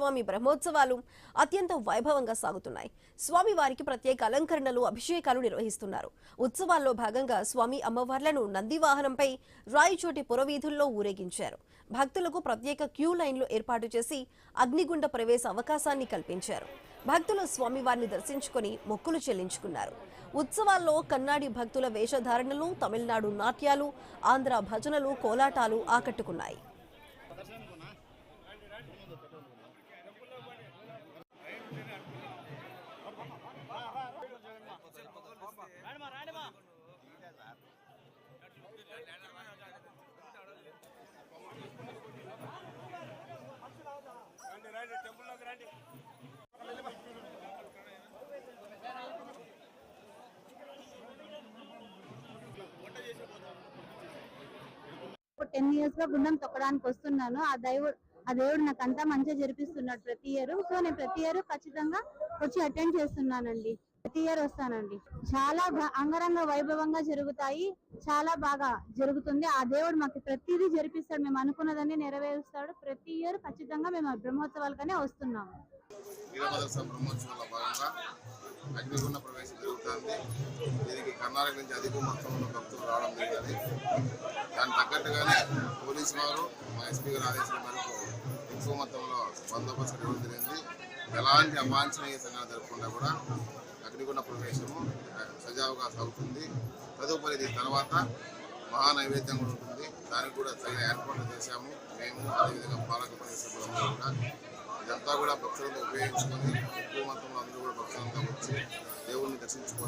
స్వామి బ్రహ్మోత్సవాలు అత్యంత వైభవంగా సాగుతున్నాయి. స్వామివారికి ప్రత్యేక అలంకరణలు, అభిషేకాలు నిర్వహిస్తున్నారు. ఉత్సవాల్లో భాగంగా స్వామి అమ్మవార్లను నంది వాహనంపై రాయచోటి పురవీధుల్లో ఊరేగించారు. భక్తులకు ప్రత్యేక క్యూ లైన్లు ఏర్పాటు చేసి అగ్నిగుండ ప్రవేశ అవకాశాన్ని కల్పించారు. భక్తులు స్వామివారిని దర్శించుకుని మొక్కులు చెల్లించుకున్నారు. ఉత్సవాల్లో కన్నాడి భక్తుల వేషధారణలు, తమిళనాడు నాట్యాలు, ఆంధ్ర భజనలు, కోలాటాలు ఆకట్టుకున్నాయి. ఇప్పుడు 10 years గా గుండం తొక్కడానికి వస్తున్నాను. ఆ దేవుడు నాకు అంతా మంచిగా జరిపిస్తున్నాడు ప్రతి ఇయర్. సో నేను ప్రతి ఇయర్ ఖచ్చితంగా వచ్చి అటెండ్ చేస్తున్నానండి. ప్రతి ఇయర్ వస్తానండి. చాలా అంగరంగ వైభవంగా జరుగుతాయి. చాలా బాగా జరుగుతుంది. ఆ దేవుడు మాకు ప్రతిదీ జరిపిస్తాడు. మేము అనుకున్నదాన్ని నెరవేరుస్తాడు. ప్రతి ఇయర్ ఖచ్చితంగా మేము బ్రహ్మోత్సవాలకనే వస్తున్నాము. బ్రహ్మోత్సవాల భాగంగా అగ్నిగుండ ప్రవేశం జరుగుతుంది. దీనికి కర్ణాటక నుంచి అధిక మొత్తంలో భక్తులు రావడం జరిగింది. దానికి తగ్గట్టుగానే పోలీసు వారు మా ఎస్పీ గారి ఆదేశాల మేరకు ఎక్కువ మొత్తంలో బందోబస్తు ఇవ్వడం జరిగింది. ఎలాంటి అవాంఛనీయ సంఘటన జరగకుండా కూడా అగ్నిగుండ ప్రవేశము సజావుగా సాగుతుంది. తదుపరి తర్వాత మహా నైవేద్యం కూడా ఉంటుంది. దానికి కూడా తగిన ఏర్పాట్లు చేశాము మేము, అదేవిధంగా పాలక పరిశ్రమలందరూ కూడా. ఇదంతా కూడా భక్తులతో ఉపయోగించుకొని ఎక్కువ మొత్తంలో అందరూ కూడా భక్తులంతా వచ్చి దేవుడిని దర్శించుకోవచ్చు.